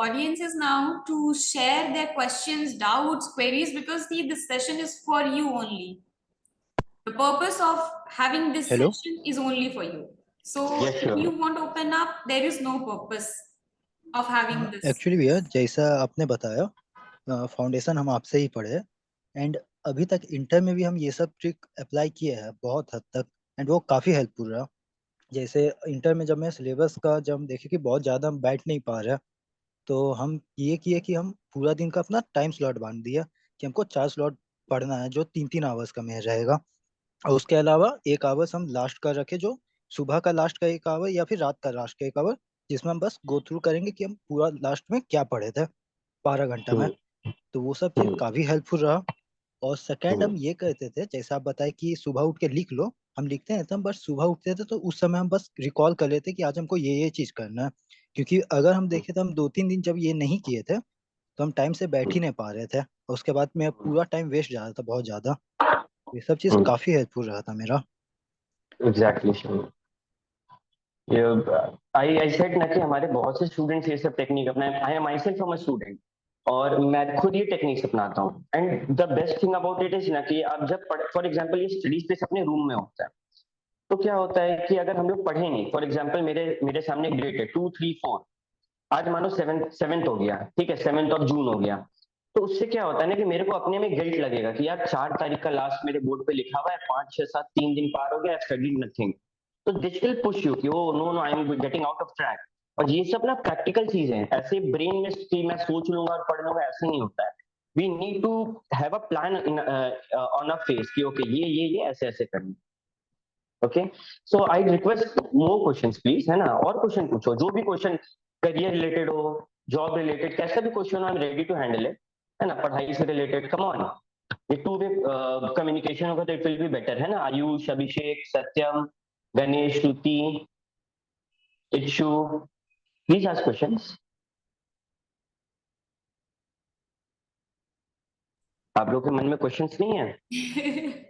audiences now to share their questions, doubts, queries, because see, this session is for you only. The purpose of having this Hello? session is only for you. So Yes, if sure. you want to open up, there is no purpose of having this. Actually भैया जैसा आपने बताया foundation हम आपसे ही पढ़े and अभी तक inter में भी हम ये सब ट्रिक अप्लाई किए हैं बहुत हद तक एंड वो काफ़ी हेल्पफुल रहा। जैसे इंटर में जब मैं सिलेबस का जब हम देखे कि बहुत ज़्यादा हम बैठ नहीं पा रहे तो हम ये किए कि हम पूरा दिन का अपना टाइम स्लॉट बांध दिया कि हमको 4 स्लॉट पढ़ना है जो 3-3 आवर्स का में रहेगा और उसके अलावा 1 आवर्स हम लास्ट का रखे जो सुबह का लास्ट का 1 आवर या फिर रात का लास्ट का 1 आवर जिसमें हम बस गो थ्रू करेंगे कि हम पूरा लास्ट में क्या पढ़े थे 12 घंटा में। तो वो सब चीज़ काफ़ी हेल्पफुल रहा। और सेकंड हम ये कहते थे जैसे आप बताए कि सुबह उठ के लिख लो, हम लिखते हैं तो बस सुबह उठते थे तो उस समय हम बस रिकॉल कर लेते कि आज हमको ये चीज़ करना है, क्योंकि अगर हम देखें तो हम 2-3 दिन जब ये नहीं किए थे तो हम टाइम से बैठ ही नहीं पा रहे थे और उसके बाद में पूरा टाइम वेस्ट जा रहा था बहुत ज़्यादा। ये सब चीज़ काफ़ी हेल्पफुल रहा था मेरा। Exactly, sure. I said ना कि हमारे बहुत से स्टूडेंट्स ये सब टेक्निक अपनाए। I am my self from a student और मैं खुद ये टेक्निक्स अपनाता हूँ। And the best thing about it is ना कि आप जब फॉर एग्जाम्पल ये स्टडी स्पेस अपने रूम में होता है तो क्या होता है कि अगर हम लोग पढ़े नहीं, फॉर एग्जाम्पल मेरे सामने ग्रेड है 2, 3, 4, आज मानो सेवेंथ हो गया, ठीक है, 7th ऑफ जून हो गया, तो उससे क्या होता है ना कि मेरे को अपने में गिल्ट लगेगा कि यार 4 तारीख का लास्ट मेरे बोर्ड पे लिखा हुआ है, 5, 6, 7, 3 दिन पार हो गया, स्टडीड नथिंग। तो दिस विल पुश यू कि oh no I am getting out of track. और ये सब ना प्रैक्टिकल चीजें हैं, ऐसे ब्रेन में कि मैं सोच लूंगा और पढ़ लूंगा ऐसे नहीं होता है। We need to have a plan on a face कि ओके ये ऐसे ऐसे करना। Okay, so I request more questions please, है ना, और क्वेश्चन पूछो, जो भी क्वेश्चन करियर रिलेटेड हो, जॉब रिलेटेड, कैसा भी question I am ready to handle it, है ना, पढ़ाई से रिलेटेड, कम ऑन। ये टू वे कम्युनिकेशन होगा तो इट विल बी बेटर, है ना। आयुष, अभिषेक, सत्यम, गणेश, श्रुति, इच्छु, प्लीज आस्क क्वेश्चंस। आप लोग के मन में क्वेश्चंस नहीं है?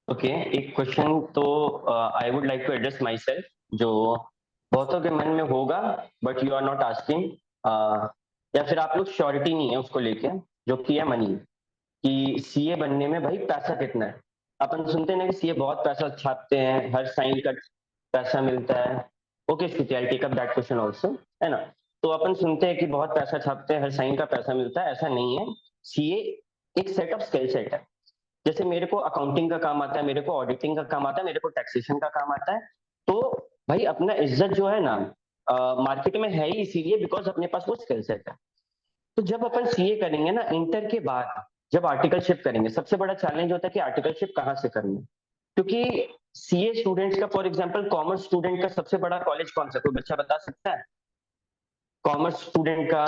ओके, एक क्वेश्चन तो I would like to address myself, जो बहुतों के मन में होगा but you are not asking, या फिर आप लोग श्योरिटी नहीं है उसको लेके, जो कि है मनी, कि सीए बनने में भाई पैसा कितना है। अपन सुनते हैं ना कि सीए बहुत पैसा छापते हैं, हर साइन का पैसा मिलता है। Okay Shruti, I take up that question also, है ना। तो अपन सुनते हैं कि बहुत पैसा छापते हैं, हर साइन का पैसा मिलता है, ऐसा नहीं है। सीए एक सेट ऑफ स्किल सेट है। जैसे मेरे को अकाउंटिंग का काम आता है, मेरे को ऑडिटिंग का काम आता है, मेरे को टैक्सेशन का काम आता है, तो भाई अपना इज्जत जो है ना मार्केट में है ही इसीलिए बिकॉज अपने पास वो स्किल सेट है। तो जब अपन सीए करेंगे ना इंटर के बाद, जब आर्टिकलशिप करेंगे, सबसे बड़ा चैलेंज होता है कि आर्टिकलशिप कहाँ से करनी है, क्योंकि सीए स्टूडेंट्स का, फॉर एग्जांपल कॉमर्स स्टूडेंट का सबसे बड़ा कॉलेज कौन सा, कोई बच्चा बता सकता है? कॉमर्स स्टूडेंट का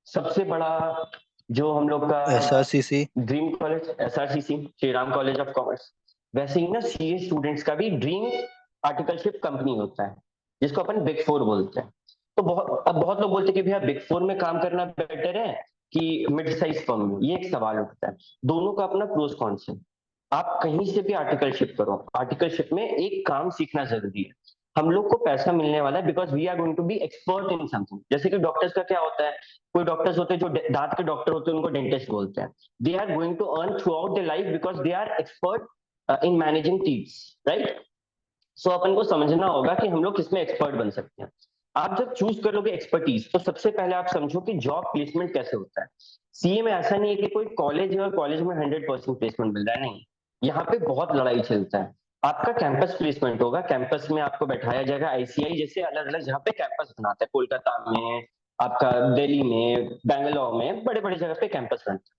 सबसे बड़ा जो हम लोग का SRCC dream college, SRCC, Shri Ram college of commerce. वैसे ही ना सीए स्टूडेंट्स का भी ड्रीम आर्टिकलशिप कंपनी होता है, जिसको अपन बिग 4 बोलते हैं। तो बहुत लोग बोलते हैं कि भैया बिग 4 में काम करना बेटर है कि मिड साइज फर्म में। ये एक सवाल उठता है, दोनों का अपना प्रोस कॉन्स है। आप कहीं से भी आर्टिकलशिप करो, आर्टिकलशिप में एक काम सीखना जरूरी है। हम लोग को पैसा मिलने वाला है because we are going to be expert in something. जैसे कि डॉक्टर्स का क्या होता है, कोई डॉक्टर्स होते हैं जो दांत के डॉक्टर होते हैं, उनको डेंटिस्ट बोलते हैं। They are going to earn through the life because they are expert in managing teeths, right. So अपन को समझना होगा कि हम लोग किसमें एक्सपर्ट बन सकते हैं। आप जब चूज करोगे एक्सपर्टीज, तो सबसे पहले आप समझो कि जॉब प्लेसमेंट कैसे होता है। सीए में ऐसा नहीं है कि कोई कॉलेज है और कॉलेज में 100% प्लेसमेंट मिल रहा है, नहीं। यहाँ पे बहुत लड़ाई चलता है। आपका कैंपस प्लेसमेंट होगा, कैंपस में आपको बैठाया जाएगा। आईसीआई जैसे अलग अलग जगह पे कैंपस बनाता है, कोलकाता में, आपका दिल्ली में, बैंगलोर में, बड़े बड़े जगह पे कैंपस बनता है।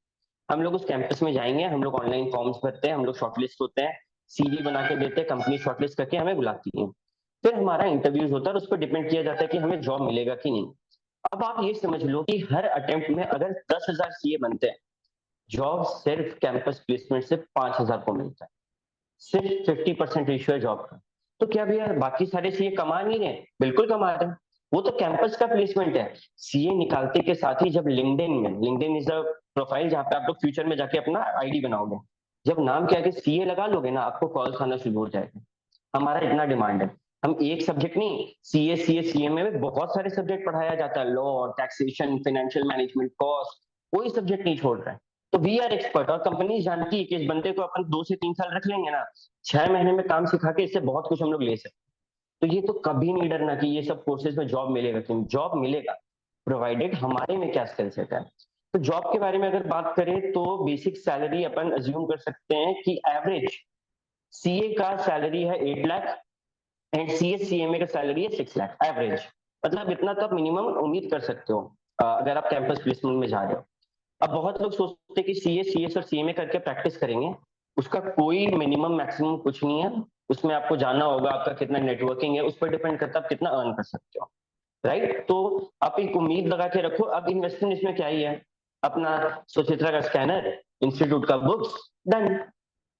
हम लोग उस कैंपस में जाएंगे, हम लोग ऑनलाइन फॉर्म्स भरते हैं, हम लोग शॉर्टलिस्ट होते हैं, सीवी बना के देते हैं, कंपनी शॉर्टलिस्ट करके हमें बुलाती है। फिर हमारा इंटरव्यूज होता है और उस पर डिपेंड किया जाता है कि हमें जॉब मिलेगा कि नहीं। अब आप ये समझ लो कि हर अटेम्प्ट में अगर 10,000 सीए बनते हैं, जॉब सिर्फ कैंपस प्लेसमेंट से 5,000 को मिलता है। सिर्फ 50% रेशियो है जॉब का। तो क्या भैया बाकी सारे सीए कमा नहीं रहे? बिल्कुल कमा रहे हैं। वो तो कैंपस का प्लेसमेंट है। सीए निकालते के साथ ही जब लिंक्डइन में, लिंक्डइन इज द प्रोफाइल जहाँ पे आप लोग फ्यूचर में जाके अपना आईडी बनाओगे, जब नाम के आगे सीए लगा लोगे ना, आपको कॉल आना शुरू हो जाएगा। हमारा इतना डिमांड है। हम एक सब्जेक्ट नहीं, सीए सीएमए में बहुत सारे सब्जेक्ट पढ़ाया जाता है, law, taxation, financial management, cost, कोई सब्जेक्ट नहीं छोड़ रहा है। तो वी आर एक्सपर्ट, और कंपनी जानती है कि इस बंदे को अपन 2 से 3 साल रख लेंगे ना, 6 महीने में काम सिखा के इससे बहुत कुछ हम लोग ले सकते हैं। तो ये तो कभी नहीं डरना कि ये सब कोर्सेज में जॉब मिलेगा, क्यों जॉब मिलेगा, प्रोवाइडेड हमारे में क्या स्किल सेट है। तो जॉब के बारे में अगर बात करें तो बेसिक सैलरी अपन अज्यूम कर सकते हैं कि एवरेज सीए का सैलरी है 8 लाख एंड सीएमए का सैलरी है 6 लाख एवरेज। मतलब इतना तो आप मिनिमम उम्मीद कर सकते हो अगर आप कैंपस प्लेसमेंट में जा रहे हो। अब बहुत लोग सोचते हैं कि सीएस और सीएमए करके प्रैक्टिस करेंगे, उसका कोई मिनिमम मैक्सिमम कुछ नहीं है। उसमें आपको जानना होगा आपका कितना नेटवर्किंग है, उस पर डिपेंड करता है आप कितना अर्न कर सकते हो, राइट। तो आप एक उम्मीद लगा के रखो। अब इन्वेस्टमेंट इसमें क्या ही है, अपना सुचित्रा का स्कैनर, इंस्टीट्यूट का बुक्स, डन।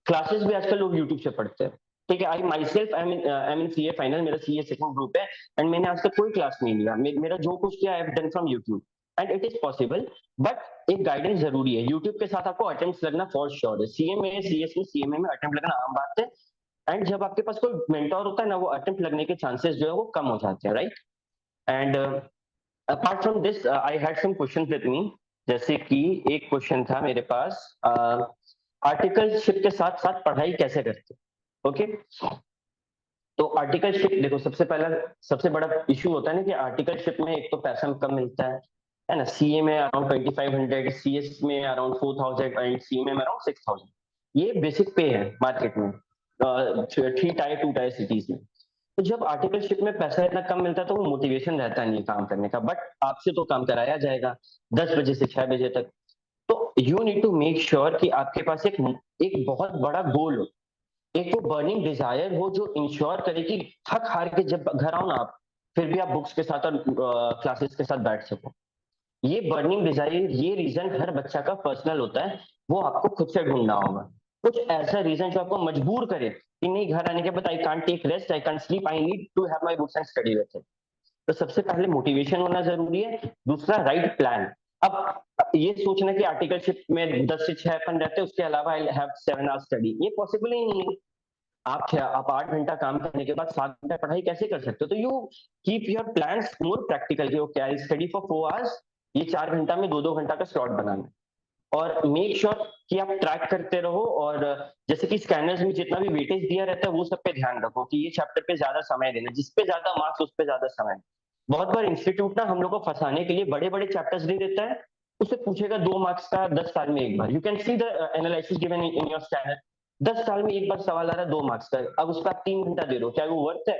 क्लासेस भी आजकल लोग यूट्यूब से पढ़ते हैं, ठीक है। I myself I in CA final, मेरा सीए सेकंड ग्रुप है, एंड मैंने आज तक कोई क्लास नहीं लिया। मेरा जो कुछ किया I have done from YouTube, and it is possible. But एक गाइडेंस जरूरी है। यूट्यूब के साथ आपको अटेम्प्ट लगना फॉर श्योर है। सीएमए सीएस में सीएमए में अटेम्प्ट लगना आम बात है, एंड जब आपके पास कोई मेंटोर होता है ना, वो अटेम्प्ट लगने के चांसेस जो है वो कम हो जाते हैं, right. And apart from this I had some questions with me. जैसे कि एक क्वेश्चन था मेरे पास, आर्टिकलशिप के साथ साथ पढ़ाई कैसे करते, ओके। तो आर्टिकलशिप देखो, सबसे बड़ा इशू होता है ना कि आर्टिकलशिप में एक तो पैसा कम मिलता है ना। सीए में अराउंड 2500, सीएस में अराउंड 4000 एंड सीएमए में अराउंड 6000। ये बेसिक पे है मार्केट में 3 टायर 2 टायर सिटीज में। तो जब आर्टिकलशिप में पैसा इतना कम मिलता है तो वो मोटिवेशन रहता नहीं काम करने का। बट आपसे तो काम कराया जाएगा 10 बजे से 6 बजे तक। तो you need to make sure कि आपके पास एक बहुत बड़ा गोल हो, एक वो बर्निंग डिजायर हो जो इंश्योर करे कि थक हार के जब घर आओ ना आप, फिर भी आप बुक्स के साथ और क्लासेस के साथ बैठ सको। ये बर्निंग डिजायर, ये रीजन हर बच्चा का पर्सनल होता है, वो आपको खुद से ढूंढना होगा। कुछ ऐसा रीजन जो आपको मजबूर करे कि नहीं, घर आने के बाद I can't take rest, I can't sleep, I need to have my books and study with it. तो सबसे पहले मोटिवेशन होना जरूरी है। दूसरा, राइट प्लान। अब ये सोचना कि आर्टिकलशिप में 10 से 6 अपन रहते हैं, उसके अलावा आई हैव 7 आवर्स स्टडी, ये पॉसिबल ही नहीं है। आप 8 घंटा काम करने के बाद 7 घंटा पढ़ाई कैसे कर सकते हो? तो you keep your plans more practical कि okay I study for 4 hours, ये 4 घंटा में 2-2 घंटा का स्लॉट बनाना। और मेक श्योर कि आप ट्रैक करते रहो, और जैसे कि स्कैनर्स में जितना भी वेटेज दिया रहता है वो सब पे ध्यान रखो कि ये चैप्टर पे ज्यादा समय देना, जिस पे ज्यादा मार्क्स उस पे ज्यादा समय। बहुत बार इंस्टीट्यूट ना हम लोग को फंसाने के लिए बड़े बड़े चैप्टर्स दे देता है, उससे पूछेगा 2 मार्क्स का 10 साल में एक बार। You can see the analysis given in your scanner. 10 साल में एक बार सवाल आ रहा है 2 मार्क्स का, अब उसका आप 3 घंटा दे रहे हो, क्या वो वर्थ है?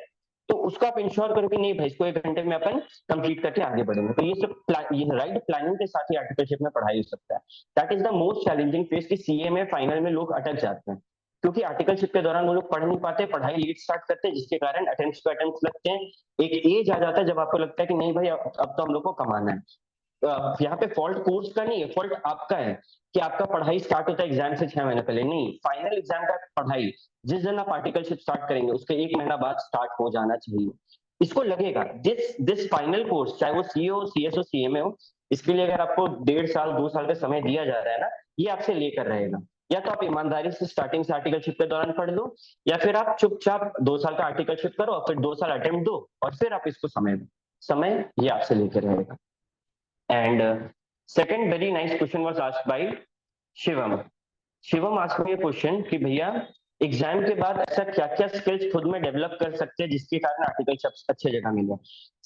तो उसको आप इंश्योर करो कि नहीं भाई, इसको 1 घंटे में अपन कंप्लीट करके आगे बढ़ेंगे। तो ये सब ये राइट प्लानिंग के साथ ही आर्टिकलशिप में पढ़ाई हो सकता है। That is the most challenging phase कि सीए में फाइनल में लोग अटक जाते हैं, क्योंकि आर्टिकलशिप के दौरान वो लोग पढ़ नहीं पाते, पढ़ाई लेट स्टार्ट करते हैं, जिसके कारण अटेम्प्ट्स पे अटेम्प्ट्स लगते हैं। एक एज आ जाता है जब आपको लगता है कि नहीं भाई अब तो हम लोग को कमाना है। यहाँ पे फॉल्ट कोर्स का नहीं है, फॉल्ट आपका है कि आपका पढ़ाई स्टार्ट होता है एग्जाम से 6 महीने पहले। नहीं, फाइनल एग्जाम का पढ़ाई जिस दिन आप आर्टिकलशिप स्टार्ट करेंगे उसके 1 महीना बाद स्टार्ट हो जाना चाहिए। इसको लगेगा दिस फाइनल कोर्स, चाहे वो सीए हो, सीएस हो, सीएमए हो, इसके लिए अगर आपको 1.5 साल 2 साल का समय दिया जा रहा है ना, ये आपसे लेकर रहेगा। या तो आप ईमानदारी से स्टार्टिंग से आर्टिकलशिप के दौरान पढ़ लो, या फिर आप चुपचाप 2 साल का आर्टिकलशिप करो और फिर 2 साल अटेम्प्ट दो और फिर आप इसको समय दो। समय ये आपसे लेकर रहेगा। And second very nice question was asked by Shivam. Shivam asked me a question कि भैया एग्जाम के बाद ऐसा क्या क्या स्किल्स खुद में डेवलप कर सकते हैं जिसके कारण आर्टिकल अच्छे जगह मिले।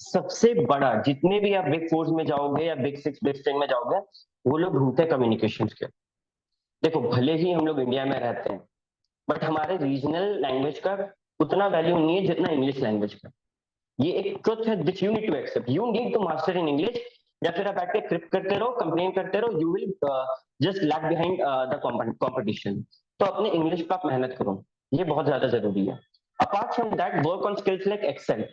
सबसे बड़ा, जितने भी आप बिग फोर में जाओगे या बिग सिक्स बिग 10 में जाओगे, वो लोग ढूंढते हैं कम्युनिकेशन स्किल। देखो, भले ही हम लोग इंडिया में रहते हैं, बट हमारे रीजनल लैंग्वेज का उतना वैल्यू नहीं है जितना इंग्लिश लैंग्वेज का। ये एक ट्रुथ है which you need to accept. You need to master in English, या फिर आप बैठ के क्रिप करते रहो, कंप्लेन करते रहो, you will just lag behind the competition. तो अपने इंग्लिश पर आप मेहनत करो, ये बहुत ज्यादा जरूरी है। Apart from that, work on skills like Excel.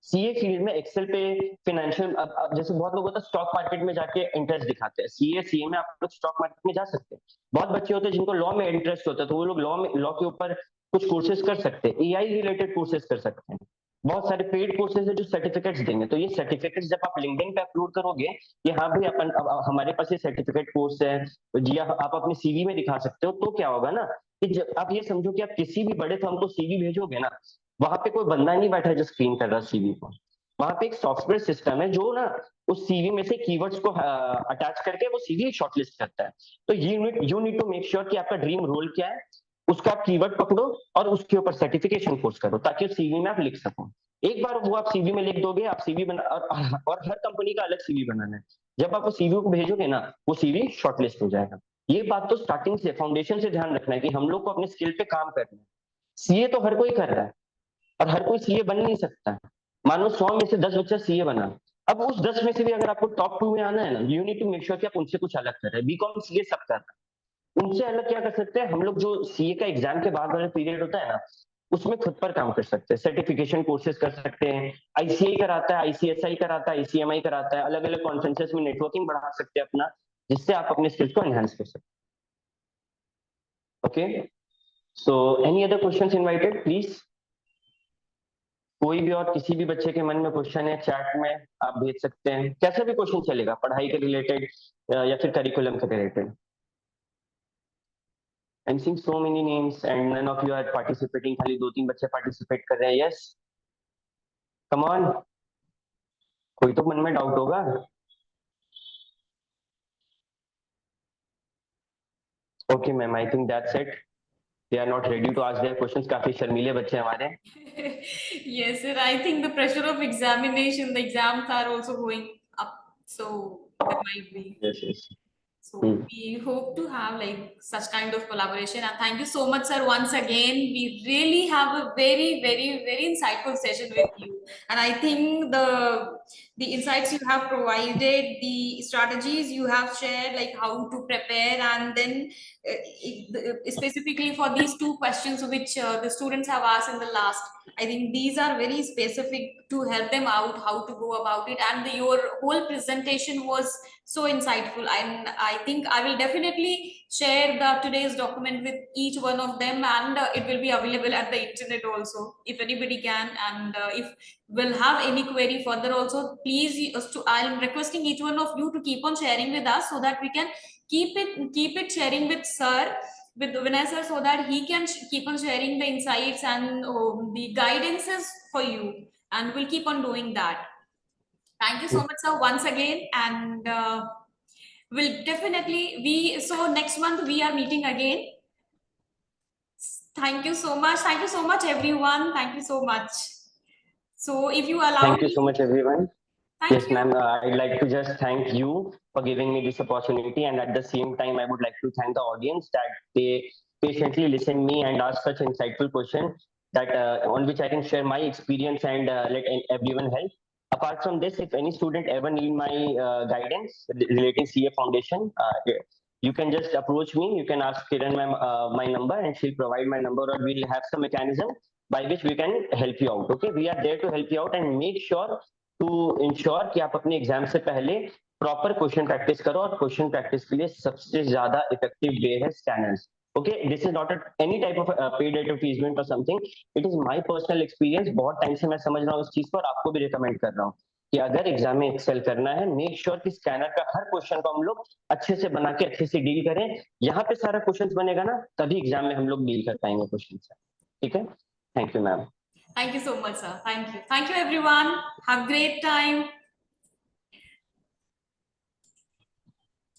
CA field में एक्सेल पे फिनेंशियल, जैसे बहुत लोग होता है स्टॉक मार्केट में जाके इंटरेस्ट दिखाते हैं, सीए में आप लोग स्टॉक मार्केट में जा सकते हैं। बहुत बच्चे होते हैं जिनको लॉ में इंटरेस्ट होता है, तो वो लोग लॉ के ऊपर कुछ कोर्सेज कर सकते हैं, एआई रिलेटेड कोर्सेज कर सकते हैं। बहुत सारे पेड कोर्सेज है जो सर्टिफिकेट्स देंगे। तो ये सर्टिफिकेट्स जब आप लिंक्डइन पे अपलोड करोगे कि हाँ भाई अपन हमारे पास ये सर्टिफिकेट कोर्स है, जी आप अपने सीवी में दिखा सकते हो, तो क्या होगा ना कि जब आप ये समझो कि आप किसी भी बड़े फर्म को सीवी भेजोगे ना, वहां पे कोई बंदा नहीं बैठा है जो स्क्रीन कर रहा है सीवी को। वहां पे एक सॉफ्टवेयर सिस्टम है जो ना उस सीवी में से कीवर्ड्स को अटैच करके वो सीवी शॉर्टलिस्ट करता है। तो you need to make sure कि आपका ड्रीम रोल क्या है, उसका आप कीवर्ड पकड़ो और उसके ऊपर सर्टिफिकेशन कोर्स करो, ताकि सीवी में आप लिख सको। एक बार वो आप सीवी में लिख दोगे, आप सीवी बना, और हर कंपनी का अलग सीवी बनाना है। जब आप वो सीवी को भेजोगे ना, वो सीवी शॉर्टलिस्ट हो जाएगा। ये बात तो स्टार्टिंग से, फाउंडेशन से ध्यान रखना है कि हम लोग को अपने स्किल पे काम करना है। सीए तो हर कोई कर रहा है, और हर कोई सीए बन नहीं सकता। मान लो 100 में से 10 बच्चा सीए बना, अब उस 10 में से भी अगर आपको टॉप 2 में आना है ना, you need to make sure कि आप उनसे कुछ अलग कर रहे हैं। बीकॉम सीए सब कर रहा है, उनसे अलग क्या कर सकते हैं हम लोग? जो सीए का एग्जाम के बाद वाला पीरियड होता है ना, उसमें खुद पर काम कर सकते हैं, सर्टिफिकेशन कोर्सेज कर सकते हैं। आईसीआई कराता है, आईसीएसआई कराता है, आईसीएमआई कराता है, अलग अलग कॉन्फ्रेंसेस में नेटवर्किंग बढ़ा सकते हैं अपना, जिससे आप अपने स्किल्स को एनहांस कर सकते हैं। Okay, so any other questions invited please. कोई भी और किसी भी बच्चे के मन में क्वेश्चन है, चैट में आप भेज सकते हैं, कैसा भी क्वेश्चन चलेगा, पढ़ाई के रिलेटेड या फिर करिकुलम के related. I'm seeing so many names and none of you are participating. खाली 2-3 बच्चे पार्टिसिपेट कर रहे हैं। Yes, come on. कोई तो मन में डाउट होगा। Okay, ma'am. I think that's it. They are not ready to ask their questions. काफी शर्मीले बच्चे हमारे। Yes, sir. I think the pressure of examination, the exams are also going up. So there might be. Yes, yes. So we hope to have like such kind of collaboration. And thank you so much, sir, once again. We really have a very, very, very insightful session with you. And I think the insights you have provided, the strategies you have shared, like how to prepare, and then specifically for these 2 questions which the students have asked in the last, I think these are very specific to help them out how to go about it. And your whole presentation was so insightful, and I think I will definitely share the today's document with each one of them, and it will be available at the internet also if anybody can. And if will have any query further also, please, I'm requesting each one of you to keep on sharing with us, so that we can keep it sharing with sir, with Vinay sir, so that he can keep on sharing the insights and the guidances for you, and we'll keep on doing that. Thank you so much, sir, once again. And we'll definitely so next month we are meeting again. Thank you so much. Thank you so much, everyone. Thank you so much. So if you allow Thank you so much, everyone. Thank Yes, you. ma'am. I'd like to just thank you for giving me this opportunity, and at the same time, I would like to thank the audience that they patiently listened me and asked such insightful questions that on which I can share my experience and let everyone help. Apart from this, if any student ever need my guidance relating CA Foundation, you can just approach me. You can ask Kiran ma'am my number, and she'll provide my number, or we'll have some mechanism by which we can help you out. Okay, we are there to help you out and make sure to ensure कि आप अपने exam से पहले proper question practice करो, और question practice के लिए सबसे ज्यादा इफेक्टिव वे है scanners. Okay, this is not any type of paid advertisement और something, it is my personal experience. बहुत टाइम से मैं समझ रहा हूँ इस चीज को, और आपको भी रिकमेंड कर रहा हूँ कि अगर एग्जाम में एक्सेल करना है, मेक श्योर कि स्कैनर का हर क्वेश्चन को हम लोग अच्छे से बना के अच्छे से डील करें। यहाँ पे सारा क्वेश्चन बनेगा ना, तभी एग्जाम में हम लोग डील कर पाएंगे क्वेश्चन से। ठीक है, thank you ma'am. Thank you so much, sir. Thank you. Thank you, everyone. Have a great time.